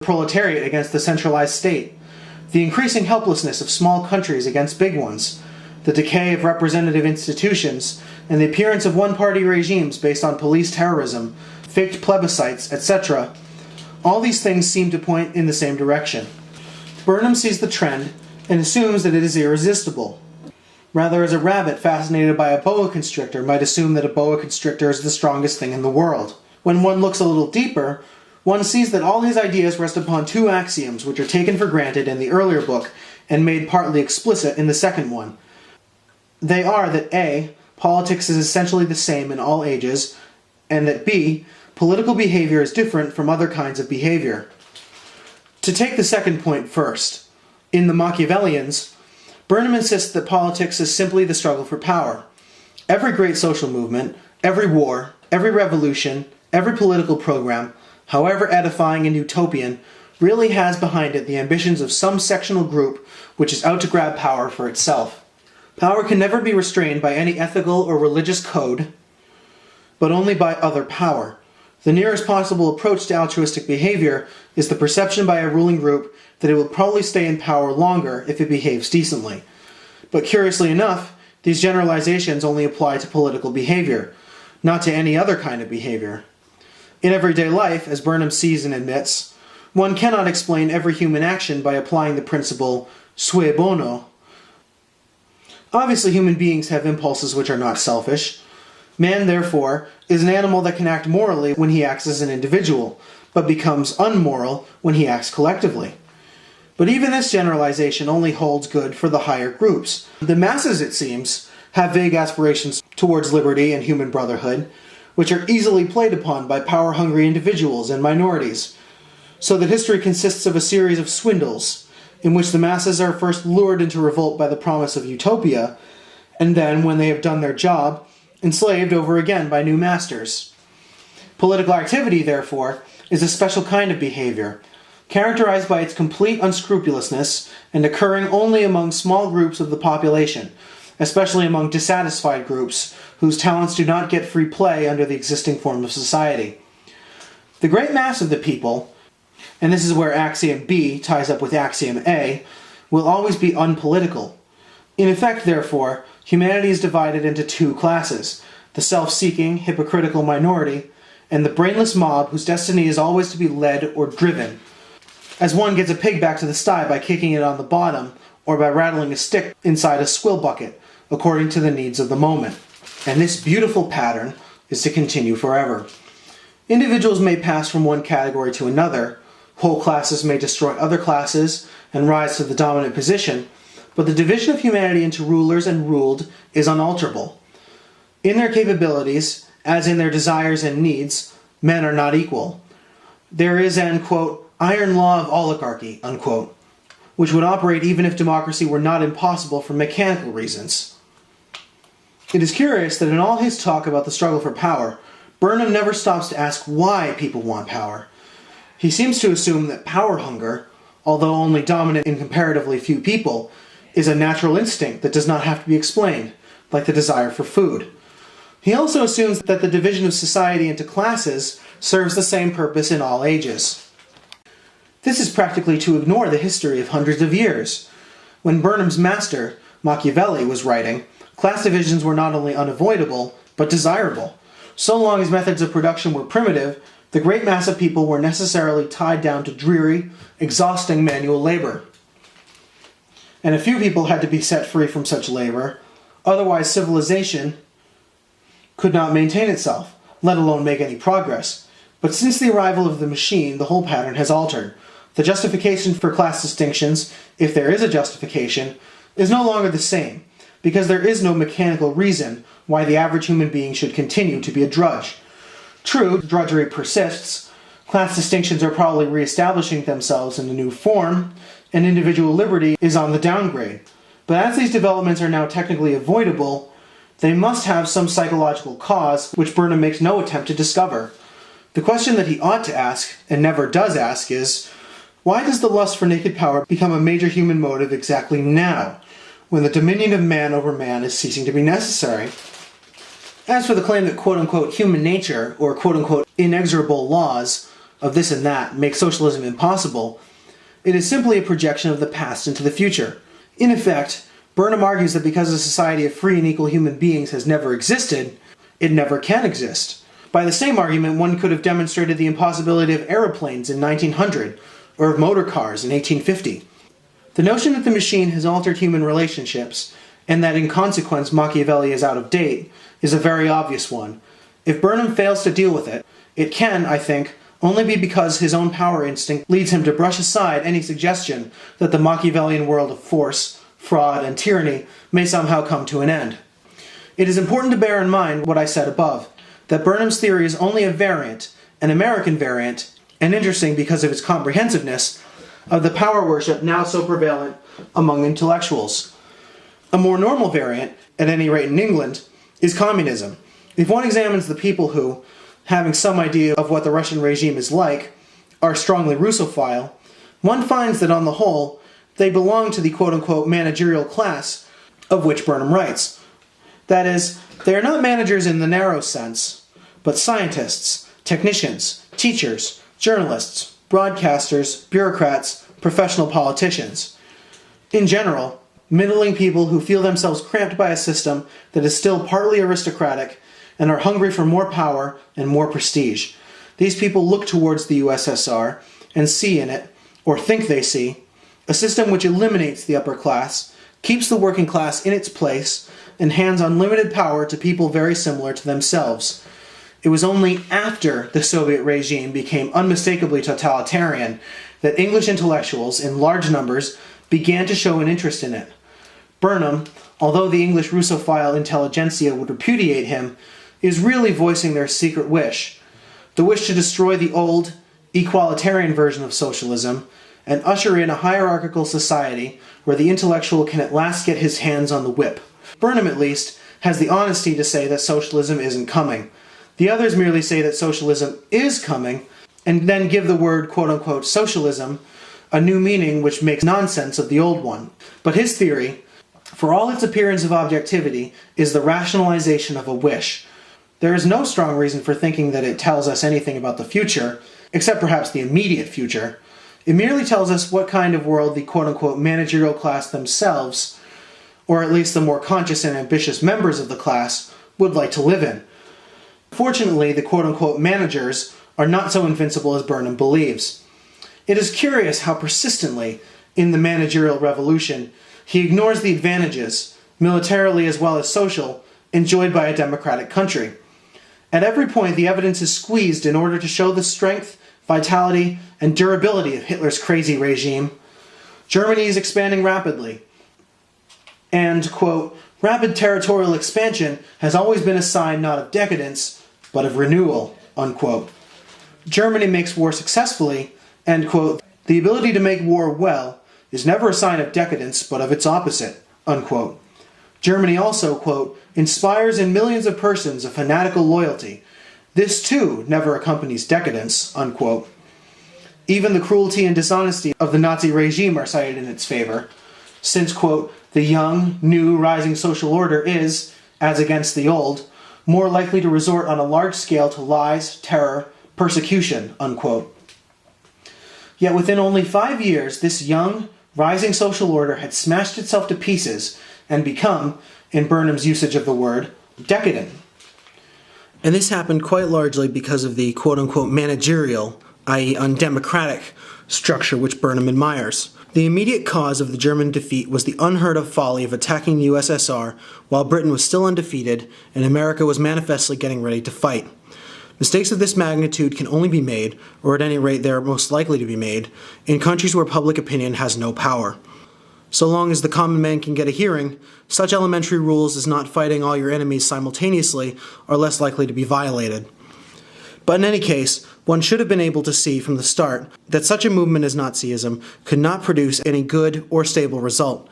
proletariat against the centralized state, the increasing helplessness of small countries against big ones, the decay of representative institutions, and the appearance of one-party regimes based on police terrorism, faked plebiscites, etc. All these things seem to point in the same direction. Burnham sees the trend and assumes that it is irresistible. Rather, as a rabbit fascinated by a boa constrictor might assume that a boa constrictor is the strongest thing in the world. When one looks a little deeper, one sees that all his ideas rest upon two axioms which are taken for granted in the earlier book and made partly explicit in the second one. They are that A, politics is essentially the same in all ages, and that B, political behavior is different from other kinds of behavior. To take the second point first, in The Machiavellians, Burnham insists that politics is simply the struggle for power. Every great social movement, every war, every revolution, every political program, however edifying and utopian, really has behind it the ambitions of some sectional group which is out to grab power for itself. Power can never be restrained by any ethical or religious code, but only by other power. The nearest possible approach to altruistic behavior is the perception by a ruling group that it will probably stay in power longer if it behaves decently. But curiously enough, these generalizations only apply to political behavior, not to any other kind of behavior. In everyday life, as Burnham sees and admits, one cannot explain every human action by applying the principle sui bono. Obviously, human beings have impulses which are not selfish. Man, therefore, is an animal that can act morally when he acts as an individual, but becomes unmoral when he acts collectively. But even this generalization only holds good for the higher groups. The masses, it seems, have vague aspirations towards liberty and human brotherhood, which are easily played upon by power-hungry individuals and minorities, so that history consists of a series of swindles, in which the masses are first lured into revolt by the promise of utopia, and then, when they have done their job, enslaved over again by new masters. Political activity, therefore, is a special kind of behavior, characterized by its complete unscrupulousness and occurring only among small groups of the population, especially among dissatisfied groups whose talents do not get free play under the existing form of society. The great mass of the people, and this is where axiom B ties up with axiom A, will always be unpolitical. In effect, therefore, humanity is divided into two classes, the self-seeking, hypocritical minority, and the brainless mob whose destiny is always to be led or driven, as one gets a pig back to the sty by kicking it on the bottom or by rattling a stick inside a swill bucket, according to the needs of the moment. And this beautiful pattern is to continue forever. Individuals may pass from one category to another, whole classes may destroy other classes and rise to the dominant position, but the division of humanity into rulers and ruled is unalterable. In their capabilities, as in their desires and needs, men are not equal. There is an, quote, iron law of oligarchy, unquote, which would operate even if democracy were not impossible for mechanical reasons. It is curious that in all his talk about the struggle for power, Burnham never stops to ask why people want power. He seems to assume that power hunger, although only dominant in comparatively few people, is a natural instinct that does not have to be explained, like the desire for food. He also assumes that the division of society into classes serves the same purpose in all ages. This is practically to ignore the history of hundreds of years. When Burnham's master, Machiavelli, was writing, class divisions were not only unavoidable, but desirable. So long as methods of production were primitive, the great mass of people were necessarily tied down to dreary, exhausting manual labor. And a few people had to be set free from such labor, otherwise civilization could not maintain itself, let alone make any progress. But since the arrival of the machine, the whole pattern has altered. The justification for class distinctions, if there is a justification, is no longer the same, because there is no mechanical reason why the average human being should continue to be a drudge. True, drudgery persists, class distinctions are probably re-establishing themselves in a new form, and individual liberty is on the downgrade. But as these developments are now technically avoidable, they must have some psychological cause which Burnham makes no attempt to discover. The question that he ought to ask, and never does ask, is, why does the lust for naked power become a major human motive exactly now, when the dominion of man over man is ceasing to be necessary? As for the claim that quote-unquote human nature, or quote-unquote inexorable laws, of this and that make socialism impossible, it is simply a projection of the past into the future. In effect, Burnham argues that because a society of free and equal human beings has never existed, it never can exist. By the same argument, one could have demonstrated the impossibility of aeroplanes in 1900, or of motor cars in 1850. The notion that the machine has altered human relationships, and that in consequence Machiavelli is out of date, is a very obvious one. If Burnham fails to deal with it, it can, I think, only be because his own power instinct leads him to brush aside any suggestion that the Machiavellian world of force, fraud, and tyranny may somehow come to an end. It is important to bear in mind what I said above, that Burnham's theory is only a variant, an American variant, and interesting because of its comprehensiveness, of the power worship now so prevalent among intellectuals. A more normal variant, at any rate in England, is communism. If one examines the people who, having some idea of what the Russian regime is like, are strongly Russophile, one finds that on the whole, they belong to the quote-unquote managerial class of which Burnham writes. That is, they are not managers in the narrow sense, but scientists, technicians, teachers, journalists, broadcasters, bureaucrats, professional politicians. In general, middling people who feel themselves cramped by a system that is still partly aristocratic and are hungry for more power and more prestige. These people look towards the USSR and see in it, or think they see, a system which eliminates the upper class, keeps the working class in its place, and hands unlimited power to people very similar to themselves. It was only after the Soviet regime became unmistakably totalitarian that English intellectuals, in large numbers, began to show an interest in it. Burnham, although the English Russophile intelligentsia would repudiate him, is really voicing their secret wish, the wish to destroy the old, equalitarian version of socialism and usher in a hierarchical society where the intellectual can at last get his hands on the whip. Burnham, at least, has the honesty to say that socialism isn't coming. The others merely say that socialism is coming, and then give the word quote-unquote socialism a new meaning which makes nonsense of the old one. But his theory, for all its appearance of objectivity, is the rationalization of a wish. There is no strong reason for thinking that it tells us anything about the future, except perhaps the immediate future. It merely tells us what kind of world the quote-unquote managerial class themselves, or at least the more conscious and ambitious members of the class, would like to live in. Fortunately, the quote-unquote managers are not so invincible as Burnham believes. It is curious how persistently, in the managerial revolution, he ignores the advantages, militarily as well as social, enjoyed by a democratic country. At every point, the evidence is squeezed in order to show the strength, vitality, and durability of Hitler's crazy regime. Germany is expanding rapidly, and, quote, rapid territorial expansion has always been a sign not of decadence, but of renewal, unquote. Germany makes war successfully, and, quote, the ability to make war well is never a sign of decadence, but of its opposite, unquote. Germany also, quote, inspires in millions of persons a fanatical loyalty. This, too, never accompanies decadence, unquote. Even the cruelty and dishonesty of the Nazi regime are cited in its favor, since, quote, the young, new, rising social order is, as against the old, more likely to resort on a large scale to lies, terror, persecution, unquote. Yet within only 5 years, this young, rising social order had smashed itself to pieces and become, in Burnham's usage of the word, decadent. And this happened quite largely because of the quote-unquote managerial, i.e. undemocratic, structure which Burnham admires. The immediate cause of the German defeat was the unheard-of folly of attacking the USSR while Britain was still undefeated and America was manifestly getting ready to fight. Mistakes of this magnitude can only be made, or at any rate they are most likely to be made, in countries where public opinion has no power. So long as the common man can get a hearing, such elementary rules as not fighting all your enemies simultaneously are less likely to be violated. But in any case, one should have been able to see from the start that such a movement as Nazism could not produce any good or stable result.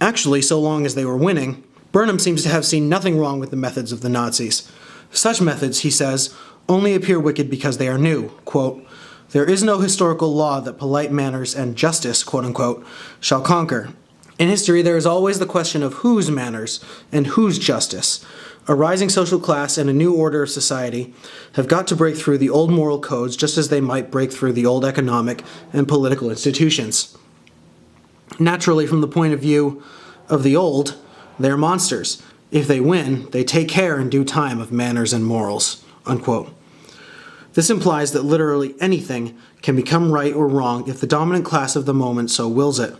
Actually, so long as they were winning, Burnham seems to have seen nothing wrong with the methods of the Nazis. Such methods, he says, only appear wicked because they are new. Quote, there is no historical law that polite manners and justice, quote-unquote, shall conquer. In history, there is always the question of whose manners and whose justice A rising social class and a new order of society have got to break through the old moral codes just as they might break through the old economic and political institutions. Naturally, from the point of view of the old, they're monsters. If they win, they take care in due time of manners and morals." Unquote. This implies that literally anything can become right or wrong if the dominant class of the moment so wills it.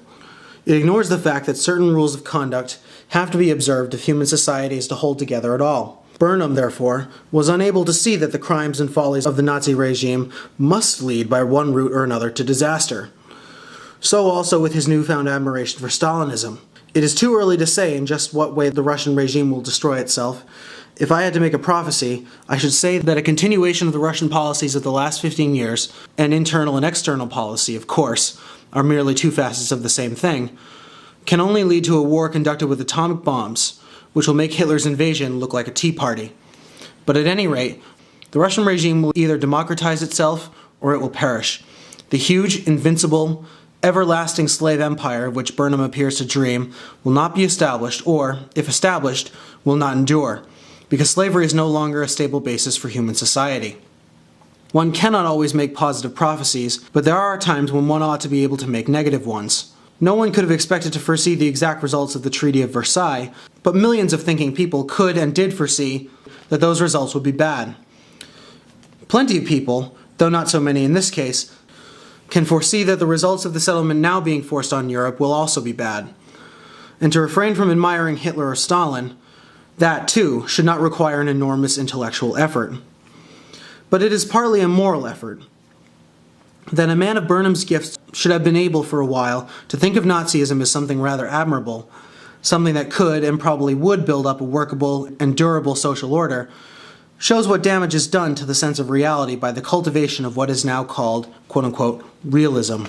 It ignores the fact that certain rules of conduct have to be observed if human society is to hold together at all. Burnham, therefore, was unable to see that the crimes and follies of the Nazi regime must lead by one route or another to disaster. So also with his newfound admiration for Stalinism. It is too early to say in just what way the Russian regime will destroy itself. If I had to make a prophecy, I should say that a continuation of the Russian policies of the last 15 years, and internal and external policy, of course, are merely two facets of the same thing, can only lead to a war conducted with atomic bombs, which will make Hitler's invasion look like a tea party. But at any rate, the Russian regime will either democratize itself or it will perish. The huge, invincible, everlasting slave empire of which Burnham appears to dream will not be established, or, if established, will not endure, because slavery is no longer a stable basis for human society. One cannot always make positive prophecies, but there are times when one ought to be able to make negative ones. No one could have expected to foresee the exact results of the Treaty of Versailles, but millions of thinking people could and did foresee that those results would be bad. Plenty of people, though not so many in this case, can foresee that the results of the settlement now being forced on Europe will also be bad. And to refrain from admiring Hitler or Stalin, that too should not require an enormous intellectual effort. But it is partly a moral effort. That a man of Burnham's gifts should have been able for a while to think of Nazism as something rather admirable, something that could and probably would build up a workable and durable social order, shows what damage is done to the sense of reality by the cultivation of what is now called, quote-unquote, realism.